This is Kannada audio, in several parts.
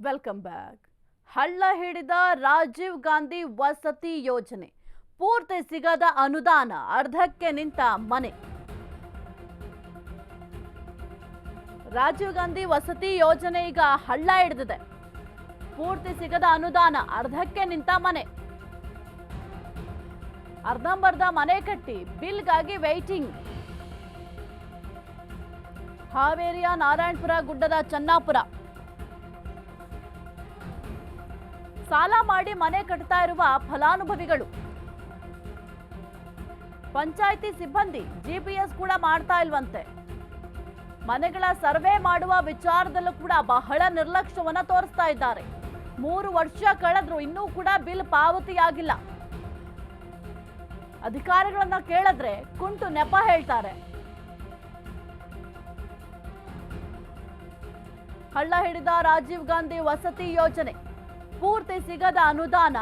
Welcome back. ಹಳ್ಳ ಹಿಡಿದ ರಾಜೀವ್ ಗಾಂಧಿ ವಸತಿ ಯೋಜನೆ ಪೂರ್ತಿ ಸಿಗದ ಅನುದಾನ, ಅರ್ಧಕ್ಕೆ ನಿಂತ ಮನೆ. ರಾಜೀವ್ ಗಾಂಧಿ ವಸತಿ ಯೋಜನೆ ಈಗ ಹಳ್ಳ ಹಿಡಿದಿದೆ. ಪೂರ್ತಿ ಸಿಗದ ಅನುದಾನ, ಅರ್ಧಕ್ಕೆ ನಿಂತ ಮನೆ. ಅರ್ಧಂಬರ್ಧ ಮನೆ ಕಟ್ಟಿ ಬಿಲ್ಗಾಗಿ ವೈಟಿಂಗ್. ಹಾವೇರಿಯ ನಾರಾಯಣಪುರ ಗುಡ್ಡದ ಚನ್ನಾಪುರ ಸಾಲ ಮಾಡಿ ಮನೆ ಕಟ್ತಾ ಇರುವ ಫಲಾನುಭವಿಗಳು. ಪಂಚಾಯಿತಿ ಸಿಬ್ಬಂದಿ ಜಿಪಿಎಸ್ ಕೂಡ ಮಾಡ್ತಾ ಇಲ್ವಂತೆ. ಮನೆಗಳ ಸರ್ವೆ ಮಾಡುವ ವಿಚಾರದಲ್ಲೂ ಕೂಡ ಬಹಳ ನಿರ್ಲಕ್ಷ್ಯವನ್ನ ತೋರಿಸ್ತಾ ಇದ್ದಾರೆ. 3 ವರ್ಷ ಕಳೆದ್ರೂ ಇನ್ನೂ ಕೂಡ ಬಿಲ್ ಪಾವತಿಯಾಗಿಲ್ಲ. ಅಧಿಕಾರಿಗಳನ್ನ ಕೇಳಿದ್ರೆ ಕುಂಟು ನೆಪ ಹೇಳ್ತಾರೆ. ಹಳ್ಳ ಹಿಡಿದ ರಾಜೀವ್ ಗಾಂಧಿ ವಸತಿ ಯೋಜನೆ ಪೂರ್ತಿ ಸಿಗದ ಅನುದಾನ,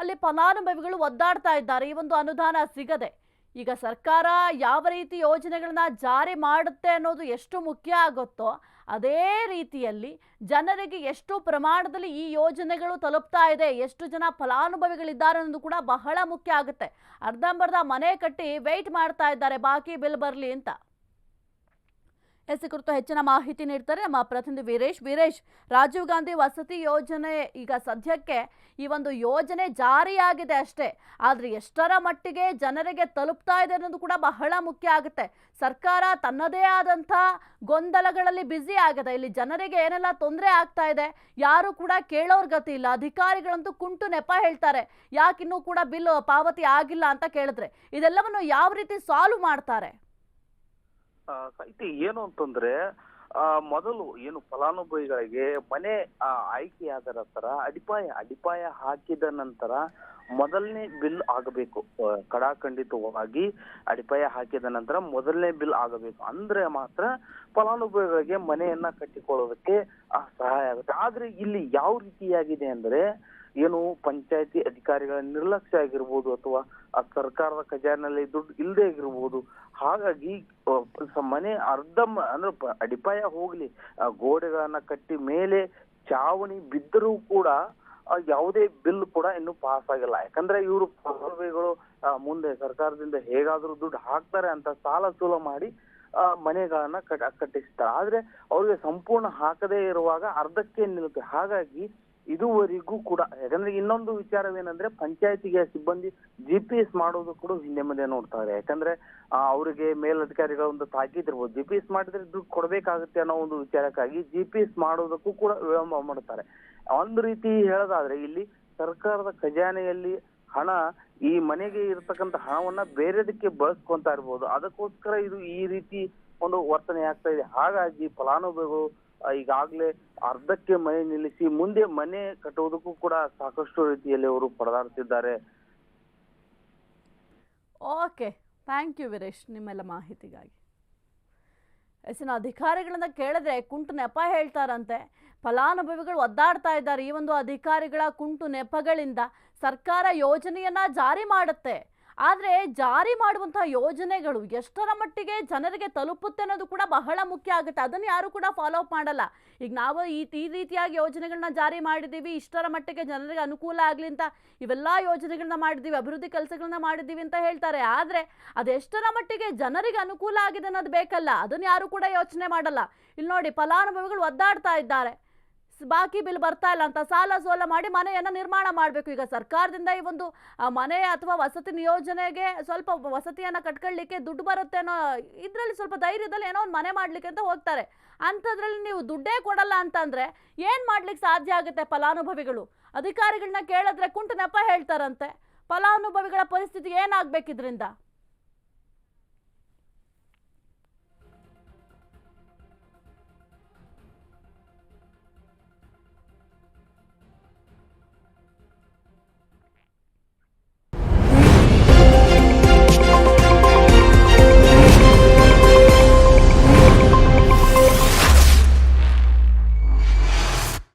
ಅಲ್ಲಿ ಫಲಾನುಭವಿಗಳು ಒದ್ದಾಡ್ತಾ ಇದ್ದಾರೆ. ಈ ಒಂದು ಅನುದಾನ ಸಿಗದೆ ಈಗ ಸರ್ಕಾರ ಯಾವ ರೀತಿ ಯೋಜನೆಗಳನ್ನ ಜಾರಿ ಮಾಡುತ್ತೆ ಅನ್ನೋದು ಎಷ್ಟು ಮುಖ್ಯ ಆಗುತ್ತೋ, ಅದೇ ರೀತಿಯಲ್ಲಿ ಜನರಿಗೆ ಎಷ್ಟು ಪ್ರಮಾಣದಲ್ಲಿ ಈ ಯೋಜನೆಗಳು ತಲುಪ್ತಾ ಇದೆ, ಎಷ್ಟು ಜನ ಫಲಾನುಭವಿಗಳಿದ್ದಾರೆ ಅನ್ನೋದು ಕೂಡ ಬಹಳ ಮುಖ್ಯ ಆಗುತ್ತೆ. ಅರ್ಧಂಬರ್ಧ ಮನೆ ಕಟ್ಟಿ ವೆಯ್ಟ್ ಮಾಡ್ತಾ ಇದ್ದಾರೆ ಬಾಕಿ ಬಿಲ್ ಬರಲಿ ಅಂತ. ಕುರಿತು ಹೆಚ್ಚಿನ ಮಾಹಿತಿ ನೀಡ್ತಾರೆ ನಮ್ಮ ಪ್ರತಿನಿಧಿ ವೀರೇಶ್. ರಾಜೀವ್ ಗಾಂಧಿ ವಸತಿ ಯೋಜನೆ ಈಗ ಸದ್ಯಕ್ಕೆ ಈ ಒಂದು ಯೋಜನೆ ಜಾರಿಯಾಗಿದೆ ಅಷ್ಟೇ, ಆದರೆ ಎಷ್ಟರ ಮಟ್ಟಿಗೆ ಜನರಿಗೆ ತಲುಪ್ತಾ ಇದೆ ಅನ್ನೋದು ಕೂಡ ಬಹಳ ಮುಖ್ಯ ಆಗುತ್ತೆ. ಸರ್ಕಾರ ತನ್ನದೇ ಆದಂಥ ಗೊಂದಲಗಳಲ್ಲಿ ಬ್ಯುಸಿ ಆಗಿದೆ. ಇಲ್ಲಿ ಜನರಿಗೆ ಏನೆಲ್ಲ ತೊಂದರೆ ಆಗ್ತಾ ಇದೆ ಯಾರು ಕೂಡ ಕೇಳೋರ್ ಗತಿ ಇಲ್ಲ. ಅಧಿಕಾರಿಗಳಂತೂ ಕುಂಟು ನೆಪ ಹೇಳ್ತಾರೆ, ಯಾಕಿನ್ನೂ ಕೂಡ ಬಿಲ್ ಪಾವತಿ ಆಗಿಲ್ಲ ಅಂತ ಕೇಳಿದ್ರೆ ಇದೆಲ್ಲವನ್ನು ಯಾವ ರೀತಿ ಸಾಲ್ವ್ ಮಾಡ್ತಾರೆ? ಸಾಹಿತಿ ಏನು ಅಂತಂದ್ರೆ, ಮೊದಲು ಏನು ಫಲಾನುಭವಿಗಳಿಗೆ ಮನೆ ಆಯ್ಕೆಯಾದ ನಂತರ ಅಡಿಪಾಯ ಹಾಕಿದ ನಂತರ ಮೊದಲನೇ ಬಿಲ್ ಆಗಬೇಕು. ಕಡಾಖಂಡಿತವಾಗಿ ಅಡಿಪಾಯ ಹಾಕಿದ ನಂತರ ಮೊದಲನೇ ಬಿಲ್ ಆಗಬೇಕು. ಅಂದ್ರೆ ಮಾತ್ರ ಫಲಾನುಭವಿಗಳಿಗೆ ಮನೆಯನ್ನ ಕಟ್ಟಿಕೊಳ್ಳೋದಕ್ಕೆ ಸಹಾಯ ಆಗುತ್ತೆ. ಆದ್ರೆ ಇಲ್ಲಿ ಯಾವ ರೀತಿಯಾಗಿದೆ ಅಂದ್ರೆ, ಏನು ಪಂಚಾಯತಿ ಅಧಿಕಾರಿಗಳ ನಿರ್ಲಕ್ಷ್ಯ ಆಗಿರ್ಬೋದು, ಅಥವಾ ಸರ್ಕಾರದ ಖಜಾನೆಯಲ್ಲಿ ದುಡ್ಡು ಇಲ್ಲದೆ ಆಗಿರ್ಬೋದು. ಹಾಗಾಗಿ ಮನೆ ಅಂದ್ರೆ ಅಡಿಪಾಯ ಹೋಗ್ಲಿ, ಗೋಡೆಗಳನ್ನ ಕಟ್ಟಿ ಮೇಲೆ ಚಾವಣಿ ಬಿದ್ದರೂ ಕೂಡ ಯಾವುದೇ ಬಿಲ್ ಕೂಡ ಇನ್ನು ಪಾಸ್ ಆಗಿಲ್ಲ. ಯಾಕಂದ್ರೆ ಇವರು ಫಲಾನುಭವಿಗಳು ಮುಂದೆ ಸರ್ಕಾರದಿಂದ ಹೇಗಾದ್ರೂ ದುಡ್ಡು ಹಾಕ್ತಾರೆ ಅಂತ ಸಾಲ ಸೂಲ ಮಾಡಿ ಮನೆಗಳನ್ನ ಕಟ್ಟಿಸ್ತಾರೆ. ಆದ್ರೆ ಅವ್ರಿಗೆ ಸಂಪೂರ್ಣ ಹಾಕದೇ ಇರುವಾಗ ಅರ್ಧಕ್ಕೆ ನಿಲ್ಲುತ್ತೆ. ಹಾಗಾಗಿ ಇದುವರೆಗೂ ಕೂಡ, ಯಾಕಂದ್ರೆ ಇನ್ನೊಂದು ವಿಚಾರವೇನಂದ್ರೆ, ಪಂಚಾಯತಿಗೆ ಸಿಬ್ಬಂದಿ ಜಿಪಿಎಸ್ ಮಾಡೋದು ಕೂಡ ಹಿಂದೆ ಮುಂದೆ ನೋಡ್ತಾರೆ. ಯಾಕಂದ್ರೆ ಅವರಿಗೆ ಮೇಲಧಿಕಾರಿಗಳ ಒಂದು ತಾಕೀತ್ ಇರ್ಬೋದು, ಜಿಪಿಎಸ್ ಮಾಡಿದ್ರೆ ದುಡ್ಡು ಕೊಡ್ಬೇಕಾಗುತ್ತೆ ಅನ್ನೋ ಒಂದು ವಿಚಾರಕ್ಕಾಗಿ ಜಿಪಿಎಸ್ ಮಾಡೋದಕ್ಕೂ ಕೂಡ ವಿಳಂಬ ಮಾಡ್ತಾರೆ. ಒಂದು ರೀತಿ ಹೇಳೋದಾದ್ರೆ, ಇಲ್ಲಿ ಸರ್ಕಾರದ ಖಜಾನೆಯಲ್ಲಿ ಹಣ, ಈ ಮನೆಗೆ ಇರ್ತಕ್ಕಂಥ ಹಣವನ್ನ ಬೇರೆದಕ್ಕೆ ಬಳಸ್ಕೊಂತಾ ಇರ್ಬೋದು. ಅದಕ್ಕೋಸ್ಕರ ಇದು ಈ ರೀತಿ ಒಂದು ವರ್ತನೆ ಆಗ್ತಾ ಇದೆ. ಹಾಗಾಗಿ ಫಲಾನುಭವಿಗಳು ಈಗಾಗ್ಲೇ ಅರ್ಧಕ್ಕೆ ಮನೆ ನಿಲ್ಲಿಸಿ ಮುಂದೆ ಮನೆ ಕಟ್ಟುವುದಕ್ಕೂ ಕೂಡ ಸಾಕಷ್ಟು ರೀತಿಯಲ್ಲಿ ಅವರು ಪರದಾಡ್ತಿದ್ದಾರೆ. ಓಕೆ, ಥ್ಯಾಂಕ್ ಯು ವೀರೇಶ್ ನಿಮ್ಮೆಲ್ಲ ಮಾಹಿತಿಗಾಗಿ. ಅಧಿಕಾರಿಗಳನ್ನ ಕೇಳಿದ್ರೆ ಕುಂಟು ನೆಪ ಹೇಳ್ತಾರಂತೆ. ಫಲಾನುಭವಿಗಳು ಒದ್ದಾಡ್ತಾ ಇದ್ದಾರೆ. ಈ ಒಂದು ಅಧಿಕಾರಿಗಳ ಕುಂಟು ನೆಪಗಳಿಂದ ಸರ್ಕಾರ ಯೋಜನೆಯನ್ನ ಜಾರಿ ಮಾಡುತ್ತೆ, ಆದರೆ ಜಾರಿ ಮಾಡುವಂತಹ ಯೋಜನೆಗಳು ಎಷ್ಟರ ಮಟ್ಟಿಗೆ ಜನರಿಗೆ ತಲುಪುತ್ತೆ ಅನ್ನೋದು ಕೂಡ ಬಹಳ ಮುಖ್ಯ ಆಗುತ್ತೆ. ಅದನ್ನು ಯಾರು ಕೂಡ ಫಾಲೋ ಅಪ್ ಮಾಡಲ್ಲ. ಈಗ ನಾವು ಈ ರೀತಿಯಾಗಿ ಯೋಜನೆಗಳನ್ನ ಜಾರಿ ಮಾಡಿದ್ದೀವಿ, ಇಷ್ಟರ ಮಟ್ಟಿಗೆ ಜನರಿಗೆ ಅನುಕೂಲ ಆಗಲಿ ಅಂತ ಇವೆಲ್ಲ ಯೋಜನೆಗಳನ್ನ ಮಾಡಿದ್ದೀವಿ, ಅಭಿವೃದ್ಧಿ ಕೆಲಸಗಳನ್ನ ಮಾಡಿದ್ದೀವಿ ಅಂತ ಹೇಳ್ತಾರೆ. ಆದರೆ ಅದೆಷ್ಟರ ಮಟ್ಟಿಗೆ ಜನರಿಗೆ ಅನುಕೂಲ ಆಗಿದೆ ಅನ್ನೋದು ಬೇಕಲ್ಲ, ಅದನ್ನು ಯಾರು ಕೂಡ ಯೋಚನೆ ಮಾಡಲ್ಲ. ಇಲ್ಲಿ ನೋಡಿ, ಫಲಾನುಭವಿಗಳು ಒದ್ದಾಡ್ತಾ ಇದ್ದಾರೆ, ಬಾಕಿ ಬಿಲ್ ಬರ್ತಾ ಇಲ್ಲ ಅಂತ ಸಾಲ ಸೋಲ ಮಾಡಿ ಮನೆಯನ್ನ ನಿರ್ಮಾಣ ಮಾಡಬೇಕು. ಈಗ ಸರ್ಕಾರದಿಂದ ಈ ಒಂದು ಮನೆ ಅಥವಾ ವಸತಿ ನಿಯೋಜನೆಗೆ ಸ್ವಲ್ಪ ವಸತಿಯನ್ನ ಕಟ್ಕೊಳ್ಳಿಕ್ಕೆ ದುಡ್ಡು ಬರುತ್ತೆ ಅನ್ನೋ ಇದರಲ್ಲಿ ಸ್ವಲ್ಪ ಧೈರ್ಯದಲ್ಲಿ ಏನೋ ಒಂದು ಮನೆ ಮಾಡ್ಲಿಕ್ಕೆ ಅಂತ ಹೋಗ್ತಾರೆ. ಅಂಥದ್ರಲ್ಲಿ ನೀವು ದುಡ್ಡೇ ಕೊಡಲ್ಲ ಅಂತಂದ್ರೆ ಏನ್ ಮಾಡ್ಲಿಕ್ಕೆ ಸಾಧ್ಯ ಆಗುತ್ತೆ? ಫಲಾನುಭವಿಗಳು ಅಧಿಕಾರಿಗಳನ್ನ ಕೇಳಿದ್ರೆ ಕುಂಟು ನೆಪ ಹೇಳ್ತಾರಂತೆ. ಫಲಾನುಭವಿಗಳ ಪರಿಸ್ಥಿತಿ ಏನಾಗ್ಬೇಕಿದ್ರಿಂದ?